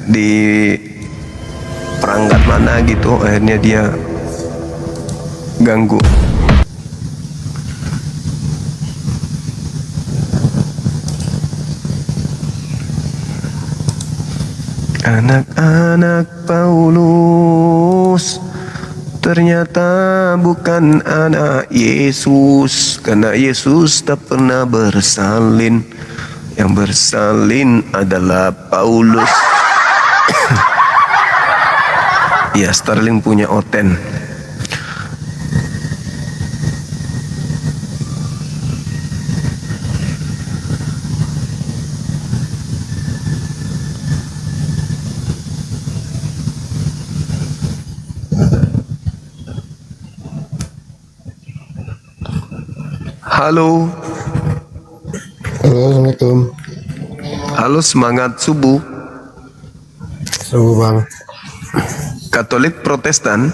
di perangkat mana gitu, akhirnya dia ganggu. Anak-anak Paulus ternyata bukan anak Yesus, karena Yesus tak pernah bersalin. Yang bersalin adalah Paulus. Ya, Sterling punya Oten. Halo. Halo, Assalamualaikum. Halo, semangat subuh. Subuh Bang. Katolik Protestan.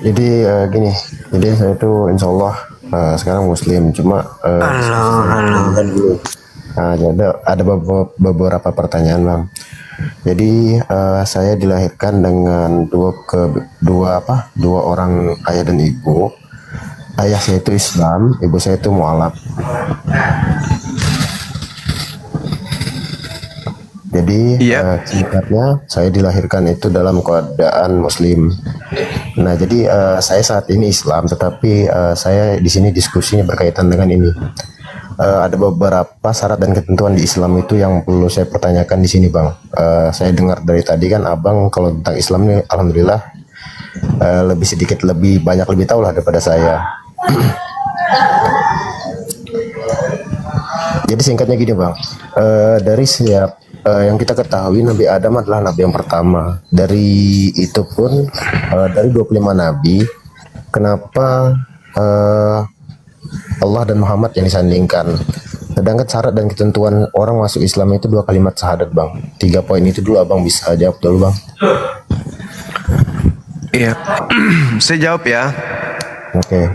Jadi gini, jadi saya itu insya Allah sekarang Muslim, cuma Halo. jadi ada beberapa pertanyaan Bang. Jadi saya dilahirkan dengan dua orang ayah dan ibu. Ayah saya itu Islam, ibu saya itu mualaf. Jadi singkatnya saya dilahirkan itu dalam keadaan Muslim. Nah, jadi saya saat ini Islam, tetapi saya di sini diskusinya berkaitan dengan ini. Ada beberapa syarat dan ketentuan di Islam itu yang perlu saya pertanyakan di sini, Bang. Saya dengar dari tadi kan Abang kalau tentang Islam ini, alhamdulillah lebih banyak lebih tahu lah daripada saya. Jadi singkatnya gini Bang, dari yang kita ketahui Nabi Adam adalah Nabi yang pertama. Dari itu pun dari 25 Nabi, kenapa Allah dan Muhammad yang disandingkan? Sedangkan syarat dan ketentuan orang masuk Islam itu 2 kalimat syahadat Bang. 3 poin itu dulu Abang bisa jawab dulu Bang. Iya, saya jawab ya. Oke.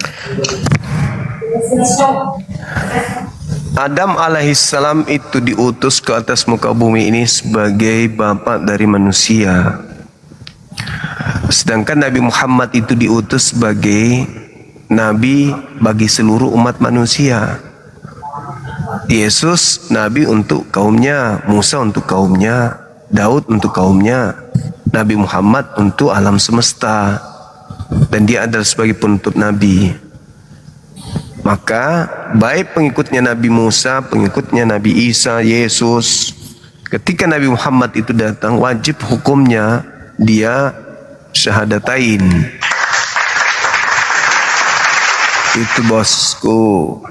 Adam alaihissalam itu diutus ke atas muka bumi ini sebagai bapak dari manusia. Sedangkan Nabi Muhammad itu diutus sebagai nabi bagi seluruh umat manusia. Yesus nabi untuk kaumnya, Musa untuk kaumnya, Daud untuk kaumnya, Nabi Muhammad untuk alam semesta. Dan dia adalah sebagai penutup nabi. Maka baik pengikutnya Nabi Musa, pengikutnya Nabi Isa, Yesus, ketika Nabi Muhammad itu datang, wajib hukumnya dia syahadatain. Itu bosku.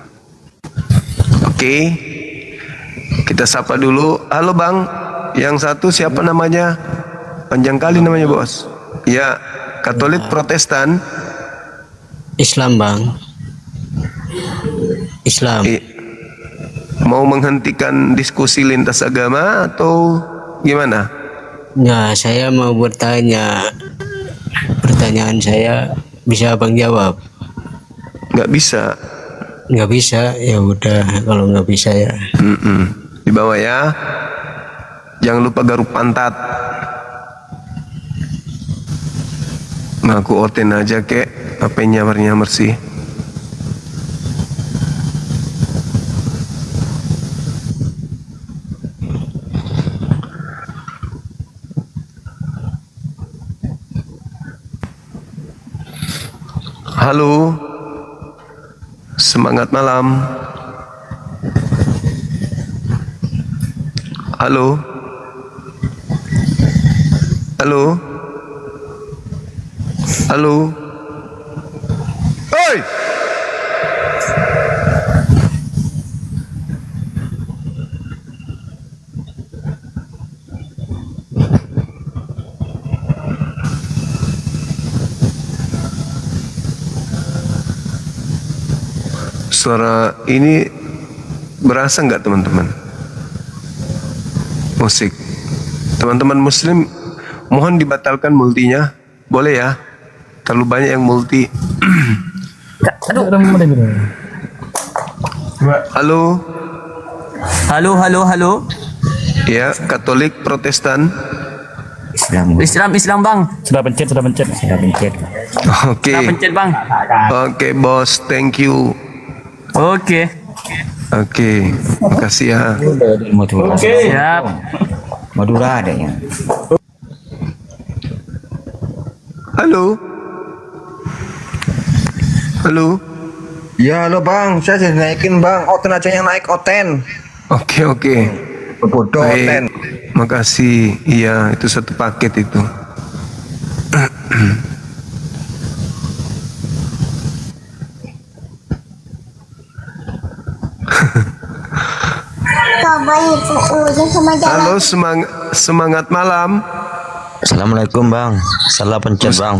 Oke, kita sapa dulu. Halo Bang, yang satu siapa namanya? Panjang kali namanya bos. Ya, Katolik Protestan. Islam Bang. Islam. Mau menghentikan diskusi lintas agama atau gimana? Nah, saya mau bertanya. Pertanyaan saya bisa Abang jawab? Nggak bisa. Nggak bisa, ya udah. Kalau nggak bisa ya. Di bawah ya. Jangan lupa garuk pantat. Ngaku oten aja kek. Apa nyamar-nyamar sih? Halo, semangat malam. Halo, halo, halo. Oi! Suara ini berasa nggak teman-teman? Musik. Teman-teman muslim mohon dibatalkan multinya. Boleh ya? Terlalu banyak yang multi. Halo. Halo. Ya, Katolik, Protestan. Islam bang. Sudah pencet. Oke. Pencet bang. Oke, bos. Thank you. Oke. Oke. Makasih ya. Siap. Madura ada ya. Halo. Halo. Ya halo bang, saya sudah naikin bang, Oten aja yang naik Oten. Oke. Bodoh Oten. Makasih. Iya, itu satu paket itu. Halo, semangat malam. Assalamualaikum bang, salah pencet bang.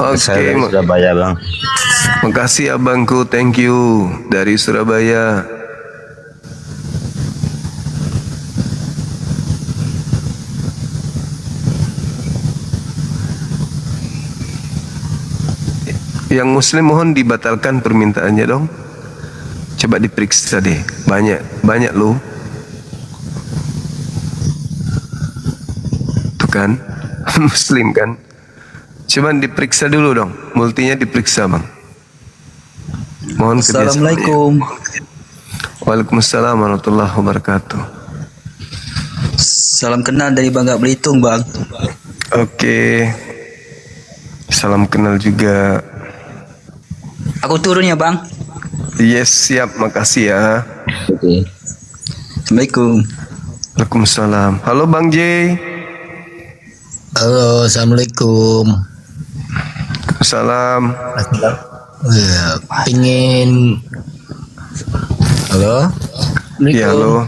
Oke. Saya dari Surabaya bang. Makasih abangku, thank you dari Surabaya. Yang Muslim mohon dibatalkan permintaannya dong. Coba diperiksa deh, banyak loh. Tuh kan, Muslim kan. Coba diperiksa dulu dong, multinya diperiksa bang. Mohon kerjasama. Assalamualaikum. Waalaikumsalam warahmatullahi wabarakatuh. Salam kenal dari Bangka Belitung, Bang. Oke. Salam kenal juga. Aku turun ya, Bang. Yes, siap. Makasih ya. Oke. Assalamualaikum. Waalaikumsalam. Halo Bang J. Halo, assalamualaikum. Salam. Pingin. Halo. Ya, halo.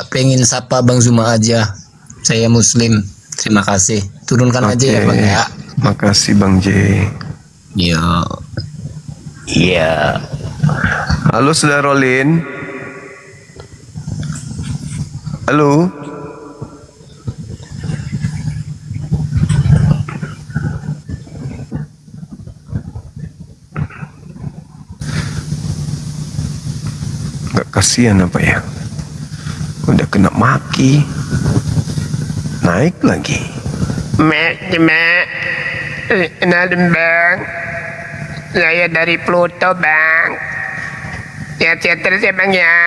Pengen sapa Bang Zuma aja. Saya Muslim. Terima kasih. Turunkan aja ya Bang ya. Makasih Bang J. Iya. Iya. Halo Saudara Rolin. Halo. Gak kasihan apa ya? Udah kena maki. Naik lagi. Kenalin bang, saya dari Pluto bang. Sehat-sehat terus ya bang ya.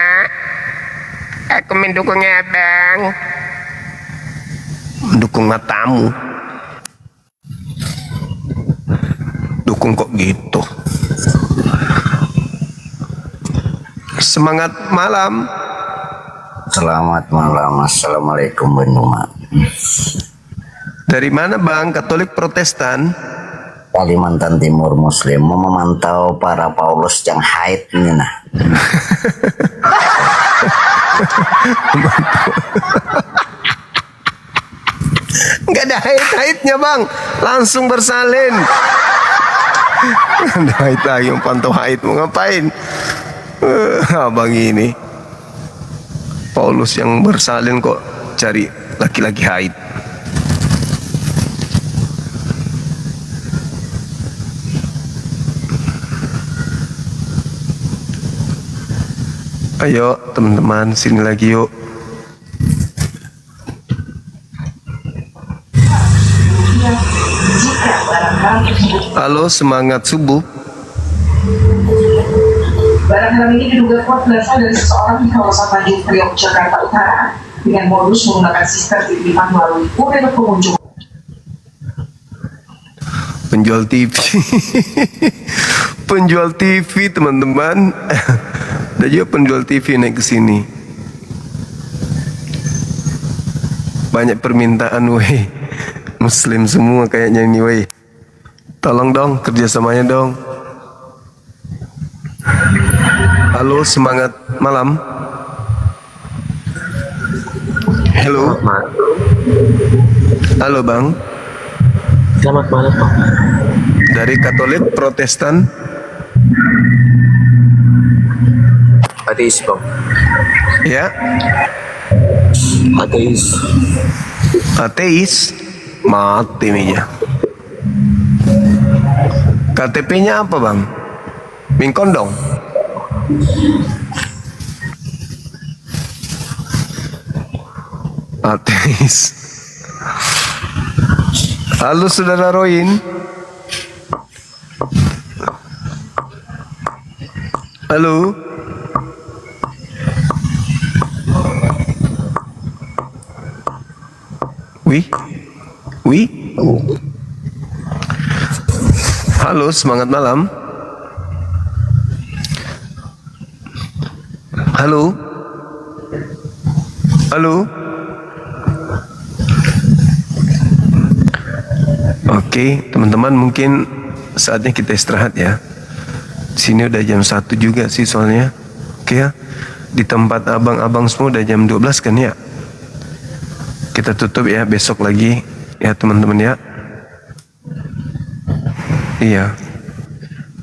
Aku mendukungnya bang. Mendukung matamu. Dukung kok gitu. Semangat malam. Selamat malam, assalamualaikum Benuma. Dari mana bang? Katolik Protestan? Kalimantan Timur Muslim mau memantau para Paulus yang haid ini nah. Nggak ada haid-haidnya bang, langsung bersalin. Ada haid lagi, pantau haid mau ngapain? Abang ini Paulus yang bersalin kok cari laki-laki haid. Ayo teman-teman sini lagi yuk. Halo, semangat subuh. Barang haram ini diduga kuat berasal dari seseorang di kawasan Tanjung Priok, Jakarta Utara dengan modus menggunakan sistem titipan melalui kurir pengunjung. Penjual TV. Penjual TV teman-teman. Ada juga penjual TV naik ke sini. Banyak permintaan weh. Muslim semua kayaknya ini weh. Tolong dong kerjasamanya dong. Halo, semangat malam. Halo. Halo bang. Selamat malam Bang. Dari Katolik Protestan? Ateis Bang. Ya. Ateis. Ateis? Mati meja. KTP-nya apa bang? Mingkondong? Ateis. Halo saudara Roin. Halo. Wih. Halo, semangat malam. Halo. Oke, teman-teman, mungkin saatnya kita istirahat ya. Sini udah jam 1 juga sih soalnya. Oke ya. Di tempat abang-abang semua udah jam 12 kan ya. Kita tutup ya, besok lagi ya teman-teman ya. Iya.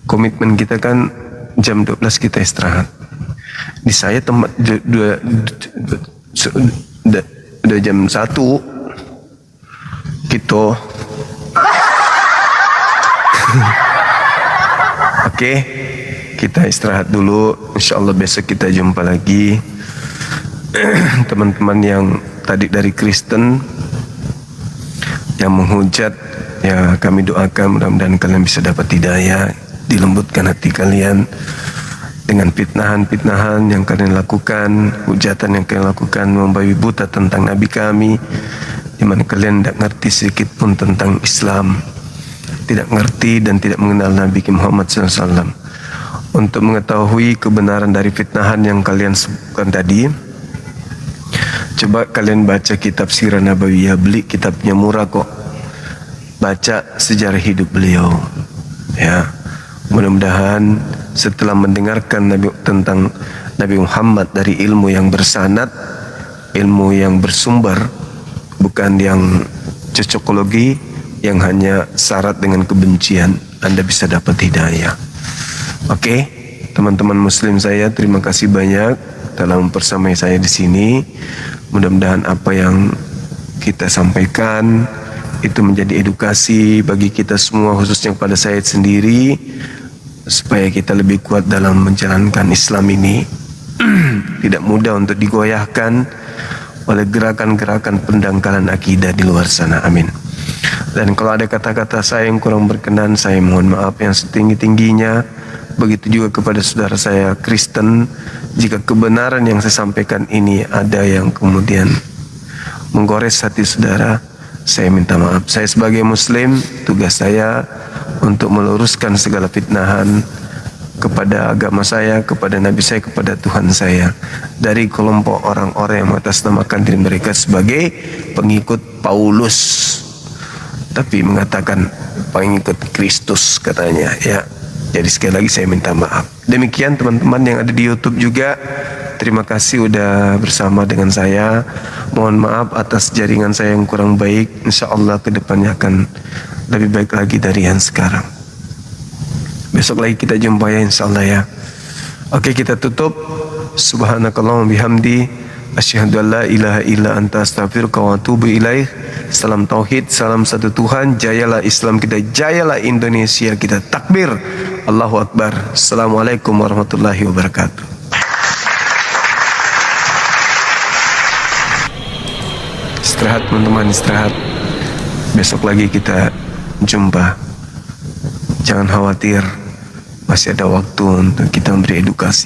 Komitmen kita kan jam 12 kita istirahat. Di saya tempat udah jam 1 gitu. Oke, kita istirahat dulu. Insyaallah besok kita jumpa lagi. Teman-teman yang tadi dari Kristen yang menghujat, ya kami doakan mudah-mudahan kalian bisa dapat hidayah, dilembutkan hati kalian dengan fitnahan-fitnahan yang kalian lakukan, hujatan yang kalian lakukan, membabi buta tentang Nabi kami, di mana kalian tidak ngerti sedikit pun tentang Islam, tidak ngerti dan tidak mengenal Nabi Muhammad SAW. Untuk mengetahui kebenaran dari fitnahan yang kalian sebutkan tadi, coba kalian baca kitab Sirah Nabawiyah, beli kitabnya murah kok. Baca sejarah hidup beliau. Ya, mudah-mudahan setelah mendengarkan tentang Nabi Muhammad dari ilmu yang bersanad, ilmu yang bersumber, bukan yang cocokologi yang hanya syarat dengan kebencian, Anda bisa dapat hidayah. Oke, teman-teman Muslim saya, terima kasih banyak telah mempersamai saya di sini. Mudah-mudahan apa yang kita sampaikan itu menjadi edukasi bagi kita semua, khususnya kepada saya sendiri, supaya kita lebih kuat dalam menjalankan Islam ini. Tidak mudah untuk digoyahkan oleh gerakan-gerakan pendangkalan akidah di luar sana. Amin. Dan kalau ada kata-kata saya yang kurang berkenan, saya mohon maaf yang setinggi-tingginya. Begitu juga kepada saudara saya Kristen, jika kebenaran yang saya sampaikan ini ada yang kemudian menggores hati saudara, saya minta maaf. Saya sebagai Muslim, tugas saya untuk meluruskan segala fitnahan kepada agama saya, kepada Nabi saya, kepada Tuhan saya, dari kelompok orang-orang yang mengatasnamakan diri mereka sebagai pengikut Paulus, tapi mengatakan pengikut Kristus katanya ya. Jadi sekali lagi saya minta maaf. Demikian teman-teman yang ada di YouTube juga, terima kasih udah bersama dengan saya. Mohon maaf atas jaringan saya yang kurang baik. Insya Allah kedepannya akan lebih baik lagi dari yang sekarang. Besok lagi kita jumpa ya insya Allah ya. Oke, kita tutup. Subhanakallahumma bihamdi, asyhadu an la ilaha illa anta astaghfiruka wa atubu ilaih. Salam tauhid, salam satu Tuhan. Jayalah Islam kita, jayalah Indonesia kita. Takbir, Allahu Akbar. Assalamualaikum warahmatullahi wabarakatuh. Istirahat teman-teman, istirahat. Besok lagi kita jumpa. Jangan khawatir, masih ada waktu untuk kita memberi edukasi.